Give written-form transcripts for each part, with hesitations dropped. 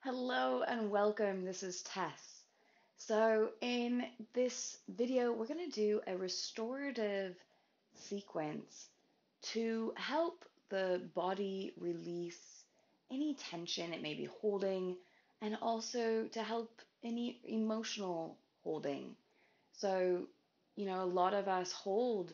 Hello and welcome. This is Tess. So, in this video, we're going to do a restorative sequence to help the body release any tension it may be holding and also to help any emotional holding. So, a lot of us hold,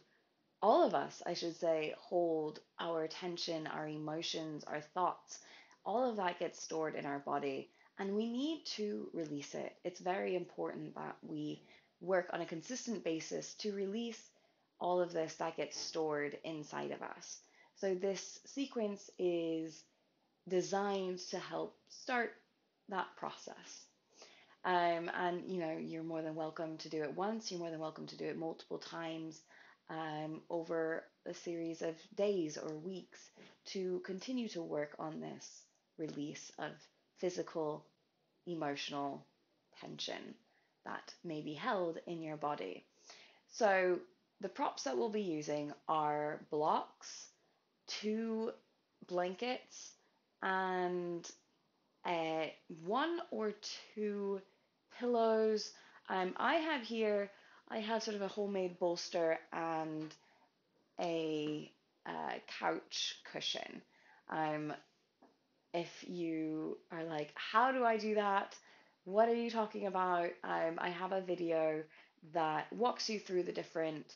all of us, I should say, hold our tension, our emotions, our thoughts. All of that gets stored in our body, and we need to release it. It's very important that we work on a consistent basis to release all of this that gets stored inside of us. So, this sequence is designed to help start that process. You're more than welcome to do it once, you're more than welcome to do it multiple times over a series of days or weeks to continue to work on this release of physical, emotional tension that may be held in your body. So, the props that we'll be using are blocks, two blankets, and one or two pillows. I have sort of a homemade bolster and a couch cushion. Um, if you are like, how do I do that? What are you talking about? I have a video that walks you through the different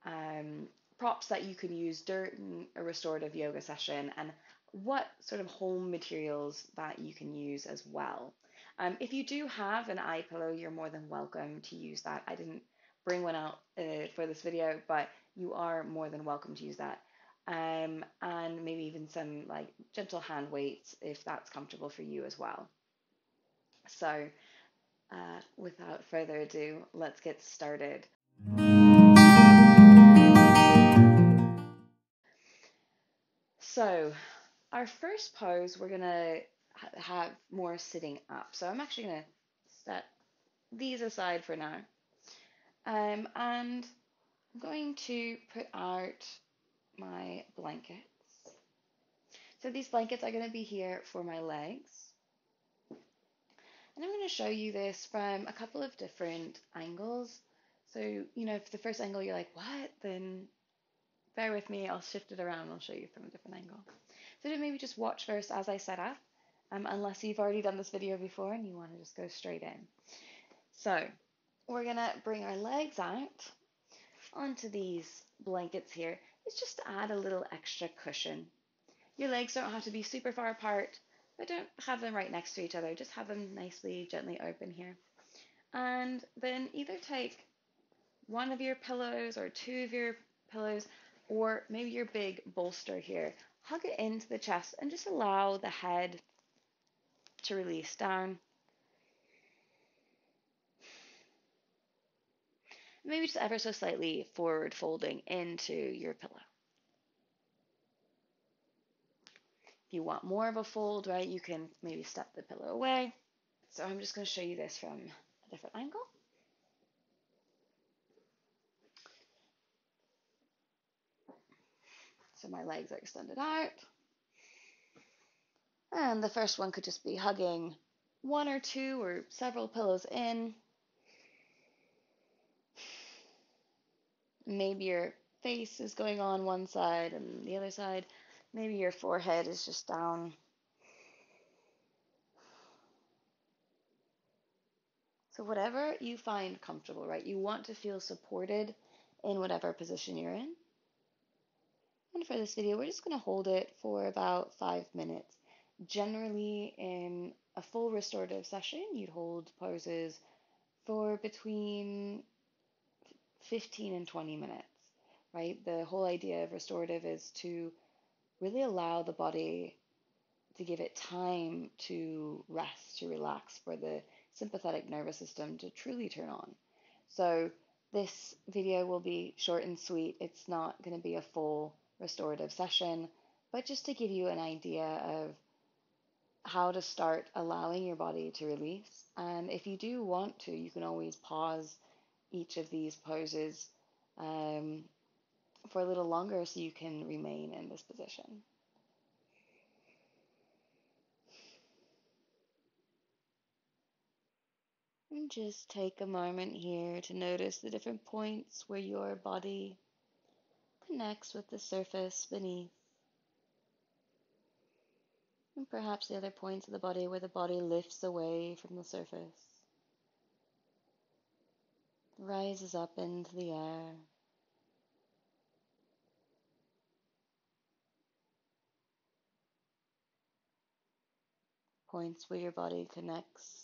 um, props that you can use during a restorative yoga session and what sort of home materials that you can use as well. If you do have an eye pillow, you're more than welcome to use that. I didn't bring one out for this video, but you are more than welcome to use that. And maybe even some like gentle hand weights if that's comfortable for you as well. So, without further ado, let's get started. So, our first pose, we're gonna have more sitting up. So I'm actually gonna set these aside for now. And I'm going to put out my blankets. So these blankets are gonna be here for my legs. And I'm gonna show you this from a couple of different angles. So, if the first angle you're like, what? Then bear with me, I'll shift it around and I'll show you from a different angle. So maybe just watch first as I set up, unless you've already done this video before and you want to just go straight in. So we're going to bring our legs out onto these blankets here. It's just to add a little extra cushion. Your legs don't have to be super far apart, but don't have them right next to each other. Just have them nicely, gently open here. And then either take one of your pillows or two of your pillows, or maybe your big bolster here. Hug it into the chest and just allow the head to release down. Maybe just ever so slightly forward folding into your pillow. If you want more of a fold, right, you can maybe step the pillow away. So I'm just going to show you this from a different angle. So my legs are extended out. And the first one could just be hugging one or two or several pillows in. Maybe your face is going on one side and the other side. Maybe your forehead is just down. So whatever you find comfortable, right? You want to feel supported in whatever position you're in. And for this video, we're just going to hold it for about 5 minutes. Generally, in a full restorative session, you'd hold poses for between 15 and 20 minutes, right? The whole idea of restorative is to really allow the body to give it time to rest, to relax, for the sympathetic nervous system to truly turn on. So this video will be short and sweet. It's not going to be a full restorative session, but just to give you an idea of how to start allowing your body to release. And if you do want to, you can always pause each of these poses for a little longer so you can remain in this position. And just take a moment here to notice the different points where your body connects with the surface beneath. And perhaps the other points of the body where the body lifts away from the surface, rises up into the air. Points where your body connects,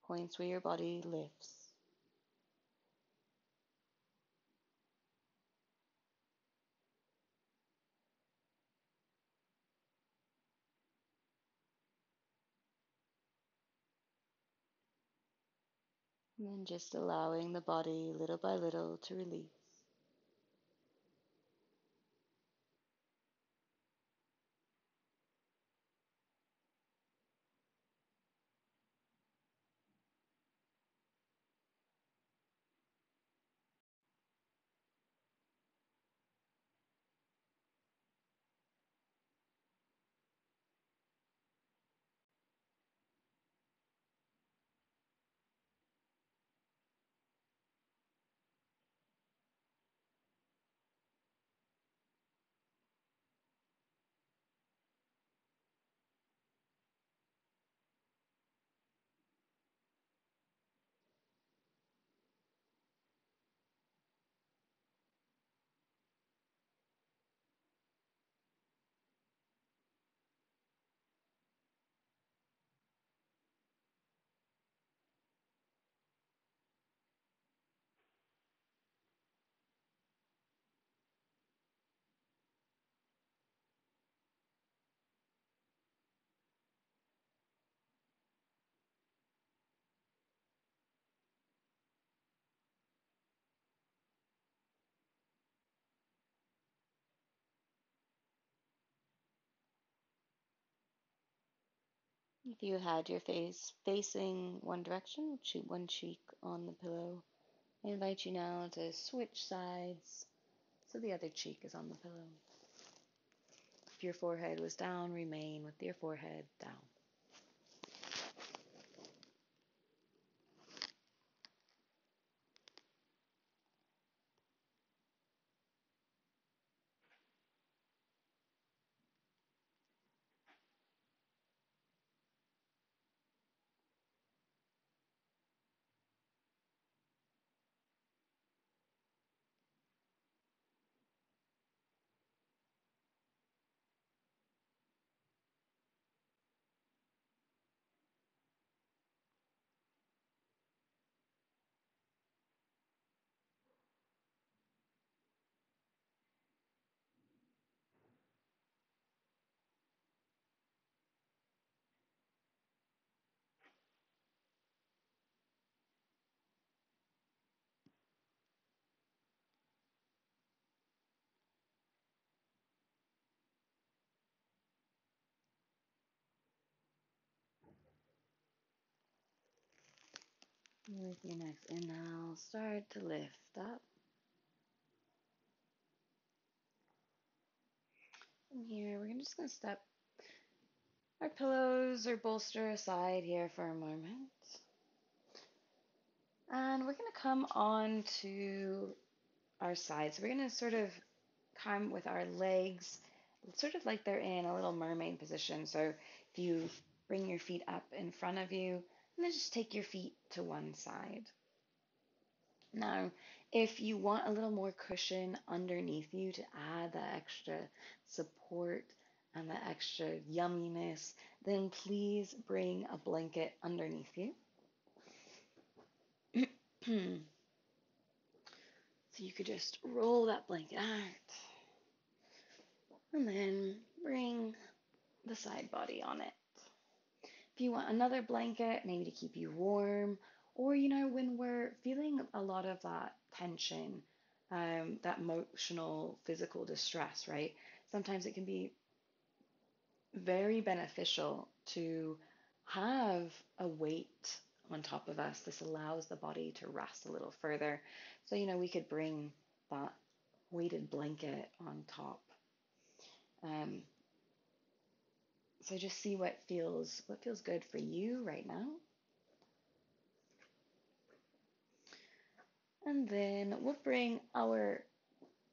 points where your body lifts. And then just allowing the body little by little to release. If you had your face facing one direction, one cheek on the pillow, I invite you now to switch sides so the other cheek is on the pillow. If your forehead was down, remain with your forehead down. With your next inhale, start to lift up. From here, we're just going to step our pillows or bolster aside here for a moment. And we're going to come on to our sides. So we're going to sort of come with our legs, sort of like they're in a little mermaid position. So if you bring your feet up in front of you, and then just take your feet to one side. Now, if you want a little more cushion underneath you to add that extra support and that extra yumminess, then please bring a blanket underneath you. So you could just roll that blanket out and then bring the side body on it. If you want another blanket, maybe to keep you warm, or when we're feeling a lot of that tension, that emotional, physical distress, right? Sometimes it can be very beneficial to have a weight on top of us. This allows the body to rest a little further. So, we could bring that weighted blanket on top. So just see what feels good for you right now. And then we'll bring our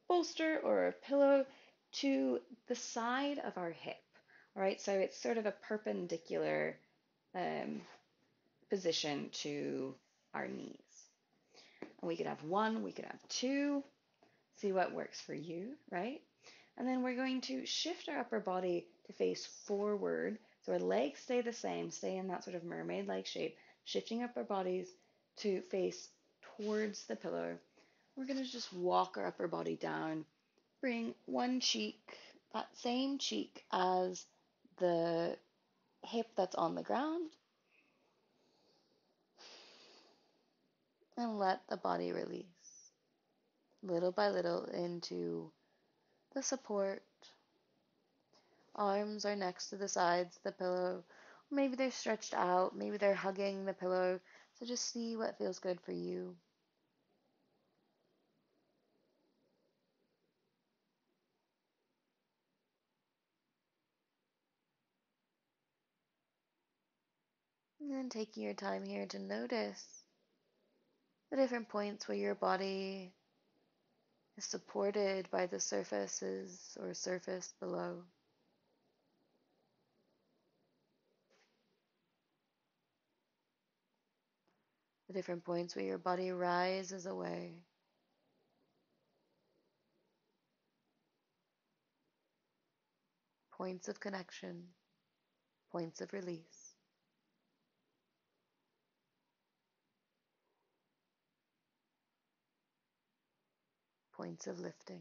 bolster or a pillow to the side of our hip. All right, so it's sort of a perpendicular position to our knees. And we could have one, we could have two. See what works for you, right? And then we're going to shift our upper body to face forward. So our legs stay the same, stay in that sort of mermaid-like shape, shifting up our bodies to face towards the pillow. We're going to just walk our upper body down. Bring one cheek, that same cheek as the hip that's on the ground. And let the body release little by little into the support. Arms are next to the sides of the pillow. Maybe they're stretched out. Maybe they're hugging the pillow. So just see what feels good for you. And then taking your time here to notice the different points where your body is supported by the surfaces or surface below. The different points where your body rises away. Points of connection, points of release. Points of lifting.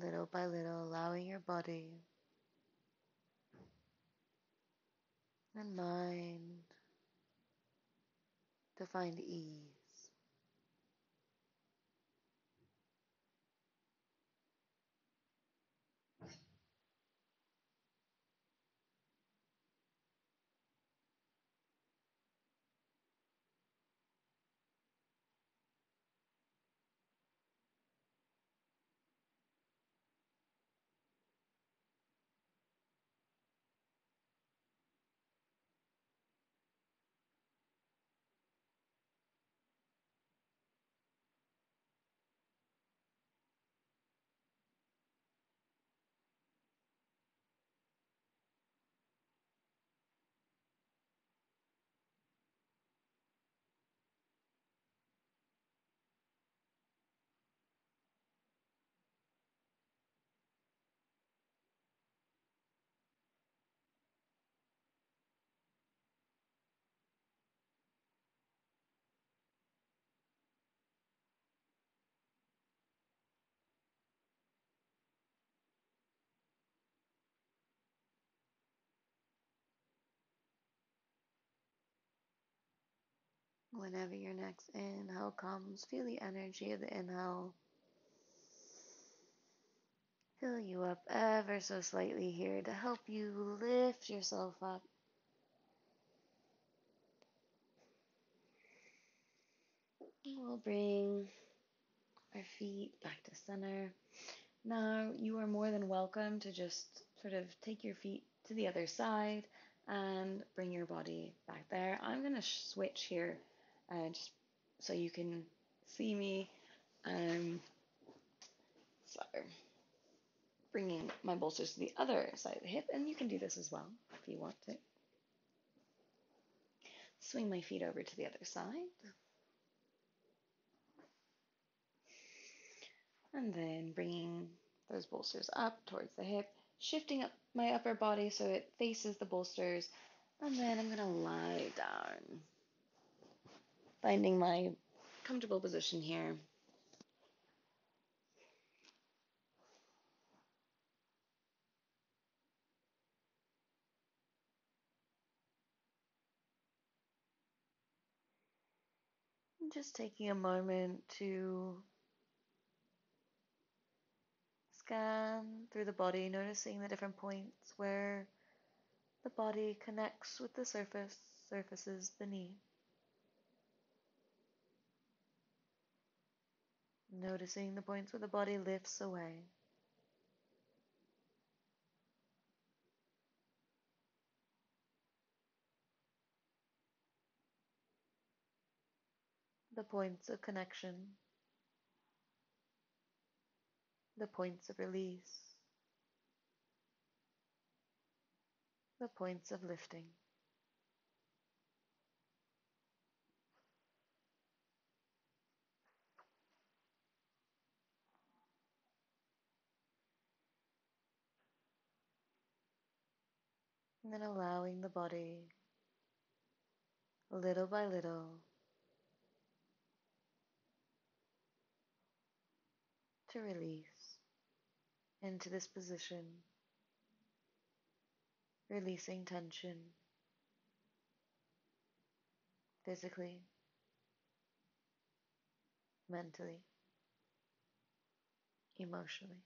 Little by little, allowing your body and mind to find ease. Whenever your next inhale comes, feel the energy of the inhale fill you up ever so slightly here to help you lift yourself up. We'll bring our feet back to center. Now you are more than welcome to just sort of take your feet to the other side and bring your body back there. I'm going to switch here just so you can see me. So bringing my bolsters to the other side of the hip, and you can do this as well if you want to. Swing my feet over to the other side. And then bringing those bolsters up towards the hip, shifting up my upper body so it faces the bolsters, And then I'm going to lie down, finding my comfortable position here. Just taking a moment to scan through the body, noticing the different points where the body connects with the surfaces beneath. Noticing the points where the body lifts away. The points of connection. The points of release. The points of lifting. And then allowing the body, little by little, to release into this position, releasing tension physically, mentally, emotionally.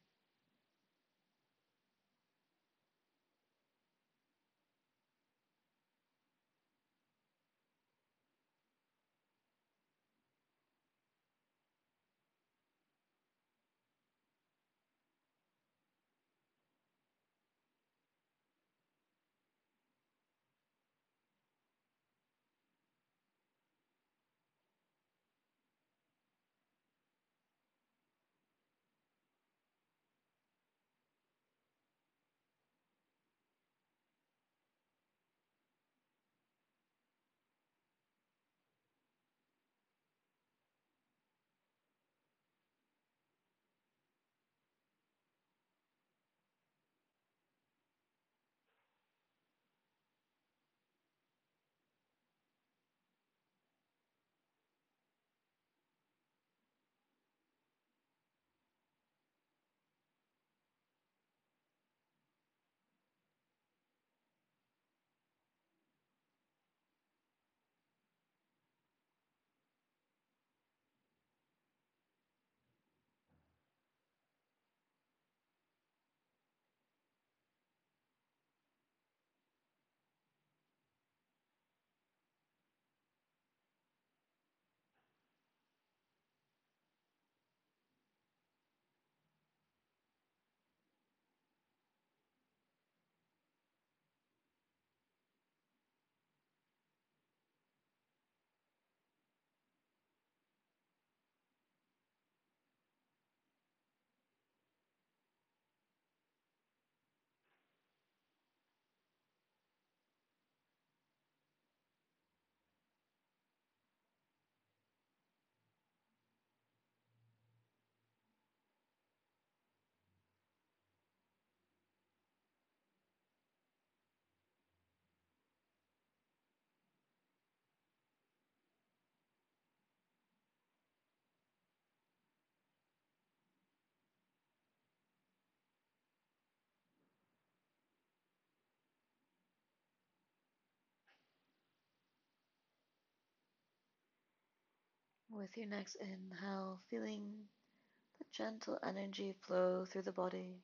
With your next inhale, feeling the gentle energy flow through the body.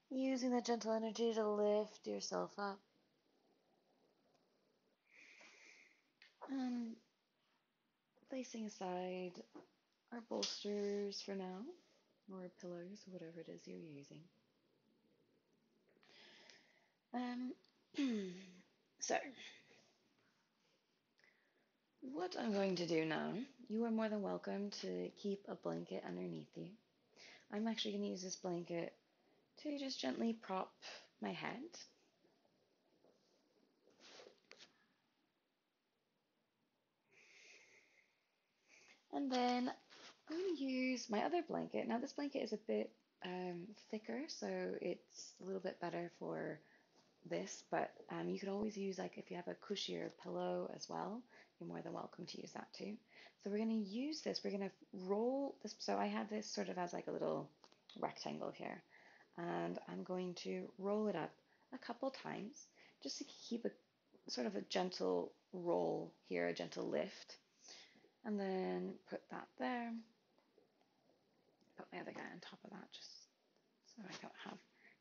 Using that gentle energy to lift yourself up. And placing aside our bolsters for now, or pillows, whatever it is you're using. Um, so, what I'm going to do now, you are more than welcome to keep a blanket underneath you. I'm actually going to use this blanket to just gently prop my head. And then I'm going to use my other blanket. Now this blanket is a bit thicker, so it's a little bit better for this, but you can always use, like, if you have a cushier pillow as well, you're more than welcome to use that too. So we're going to use this, we're going to roll this. So I have this sort of as like a little rectangle here, and I'm going to roll it up a couple times just to keep a sort of a gentle roll here, a gentle lift, and then put that there. Put my other guy on top of that just so I don't have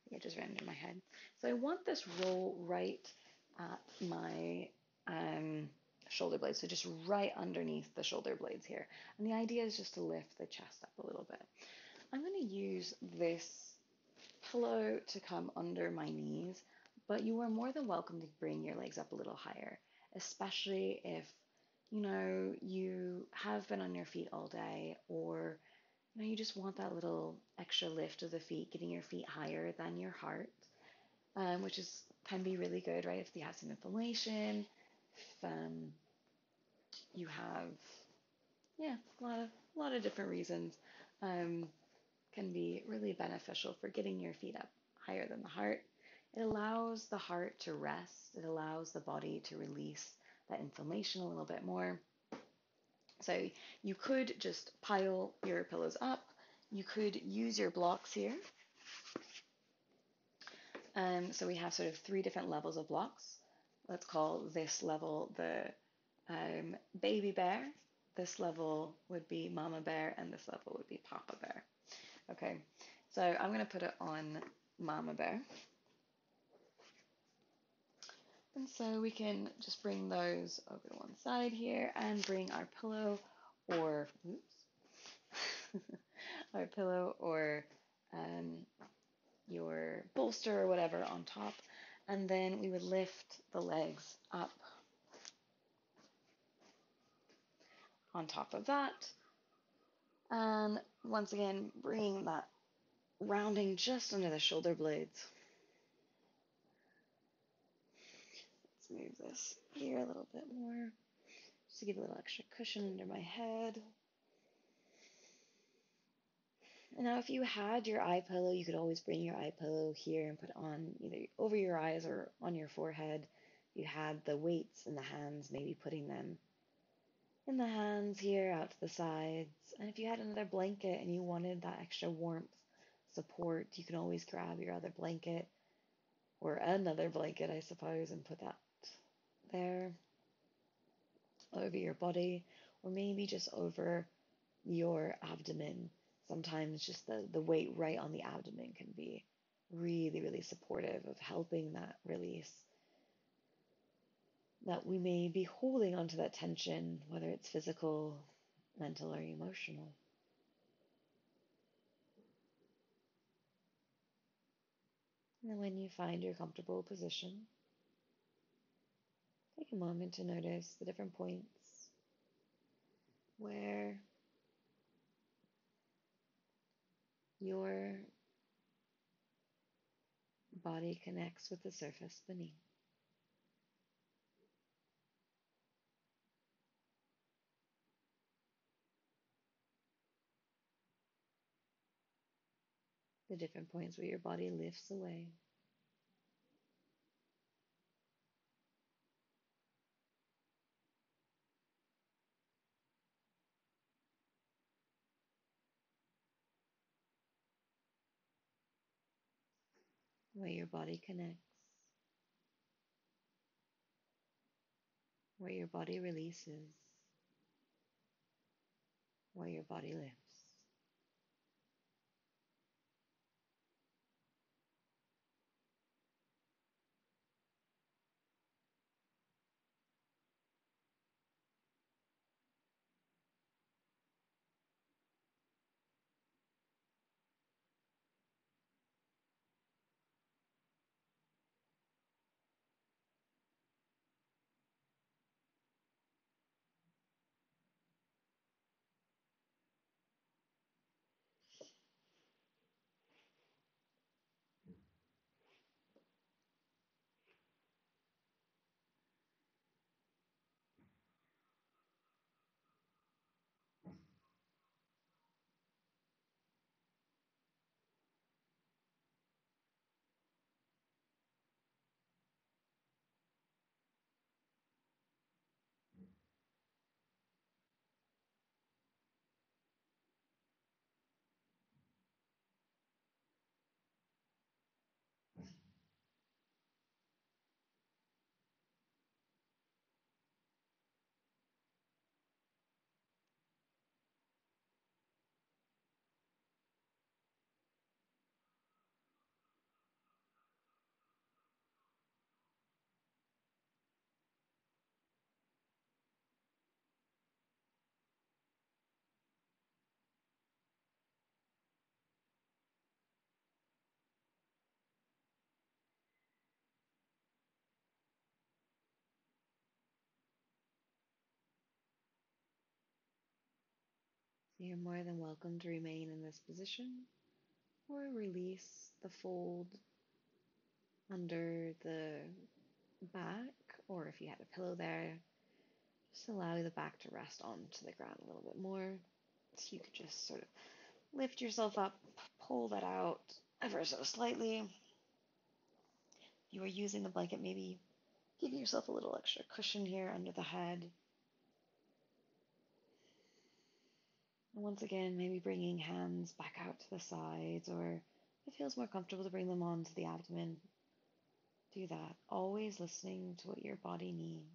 the edges around in my head. So I want this roll right at my shoulder blades, so just right underneath the shoulder blades here. And the idea is just to lift the chest up a little bit. I'm going to use this pillow to come under my knees, but you are more than welcome to bring your legs up a little higher, especially if you have been on your feet all day, or you just want that little extra lift of the feet, getting your feet higher than your heart, which can be really good, right? If you have some inflammation, if you have, a lot of different reasons, can be really beneficial for getting your feet up higher than the heart. It allows the heart to rest. It allows the body to release that inflammation a little bit more. So you could just pile your pillows up. You could use your blocks here. So we have sort of 3 different levels of blocks. Let's call this level the baby bear. This level would be mama bear, and this level would be papa bear. Okay, so I'm going to put it on mama bear. And so we can just bring those over to one side here and bring our pillow or, our pillow or your bolster or whatever on top. And then we would lift the legs up on top of that. And once again, bringing that rounding just under the shoulder blades. Let's move this here a little bit more, just to give a little extra cushion under my head. And now if you had your eye pillow, you could always bring your eye pillow here and put it on either over your eyes or on your forehead. You had the weights in the hands, maybe putting them in the hands here, out to the sides. And if you had another blanket and you wanted that extra warmth, support, you can always grab your other blanket or another blanket, I suppose, and put that there over your body, or maybe just over your abdomen. Sometimes just the weight right on the abdomen can be really, really supportive of helping that release, that we may be holding onto that tension, whether it's physical, mental, or emotional. And when you find your comfortable position, take a moment to notice the different points where your body connects with the surface beneath. The different points where your body lifts away. Where your body connects. Where your body releases. Where your body lifts. You're more than welcome to remain in this position or release the fold under the back, or if you had a pillow there, just allow the back to rest onto the ground a little bit more. So you could just sort of lift yourself up, pull that out ever so slightly. If you are using the blanket, maybe give yourself a little extra cushion here under the head. And once again, maybe bringing hands back out to the sides, or if it feels more comfortable to bring them onto the abdomen, do that. Always listening to what your body needs.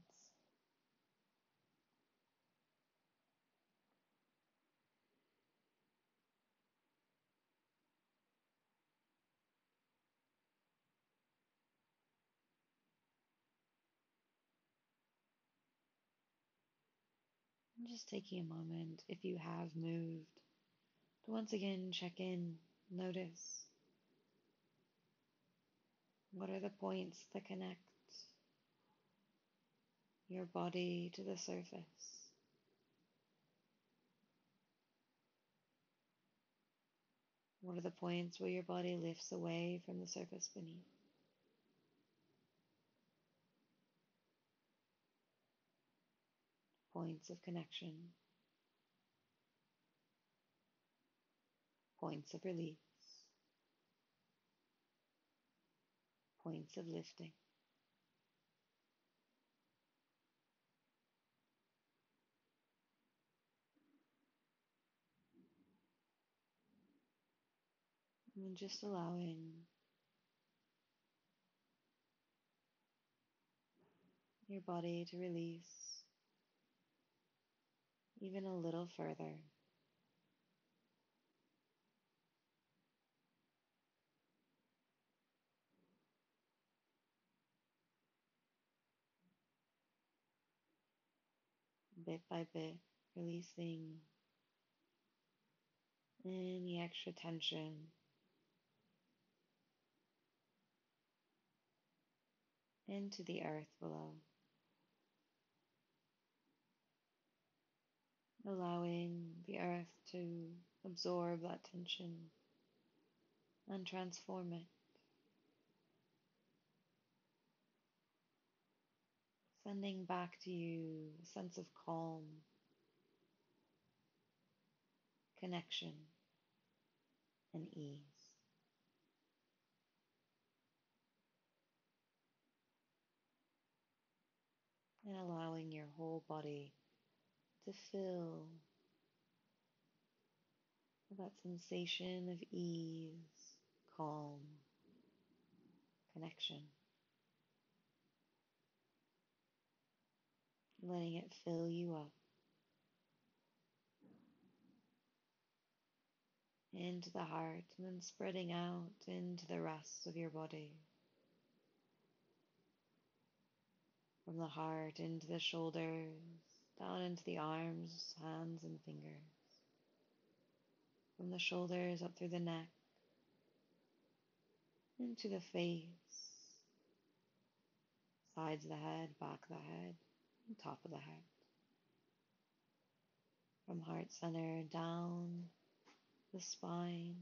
And just taking a moment, if you have moved, to once again check in, notice. What are the points that connect your body to the surface? What are the points where your body lifts away from the surface beneath? Points of connection, points of release, points of lifting. And just allowing your body to release even a little further. Bit by bit, releasing any extra tension into the earth below, allowing the earth to absorb that tension and transform it, sending back to you a sense of calm, connection, and ease. And allowing your whole body to fill that sensation of ease, calm, connection. Letting it fill you up into the heart and then spreading out into the rest of your body. From the heart into the shoulders, down into the arms, hands, and fingers. From the shoulders up through the neck, into the face, sides of the head, back of the head, and top of the head. From heart center down the spine,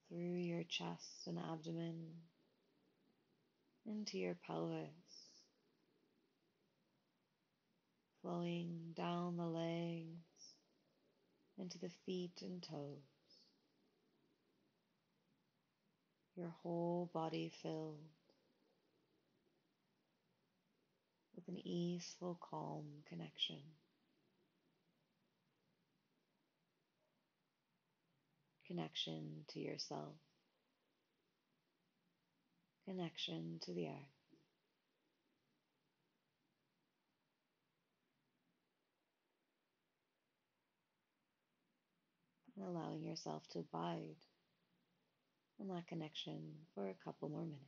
through your chest and abdomen, into your pelvis, flowing down the legs, into the feet and toes. Your whole body filled with an easeful, calm connection. Connection to yourself. Connection to the earth. And allowing yourself to abide in that connection for a couple more minutes.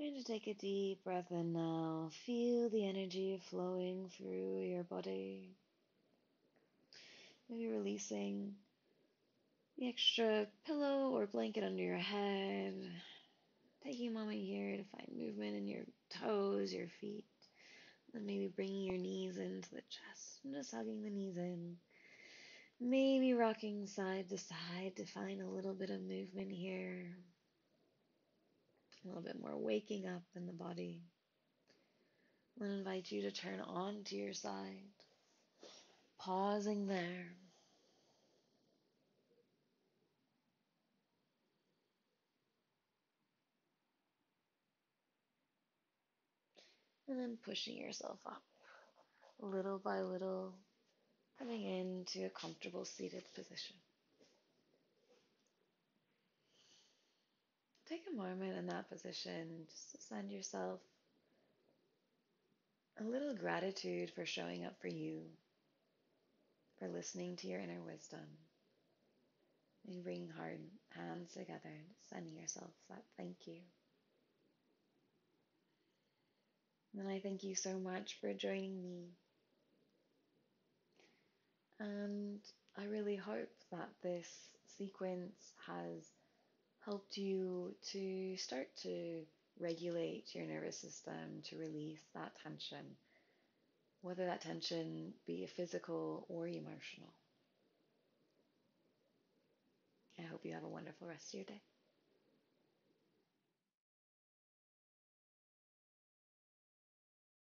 Going to take a deep breath in now. Feel the energy flowing through your body. Maybe releasing the extra pillow or blanket under your head. Taking a moment here to find movement in your toes, your feet. And maybe bringing your knees into the chest and just hugging the knees in. Maybe rocking side to side to find a little bit of movement here. A little bit more waking up in the body. I invite you to turn on to your side. Pausing there. And then pushing yourself up. Little by little. Coming into a comfortable seated position. Take a moment in that position just to send yourself a little gratitude for showing up for you, for listening to your inner wisdom. And bringing hard hands together and sending yourself that thank you. And I thank you so much for joining me. And I really hope that this sequence has helped you to start to regulate your nervous system, to release that tension, whether that tension be physical or emotional. I hope you have a wonderful rest of your day.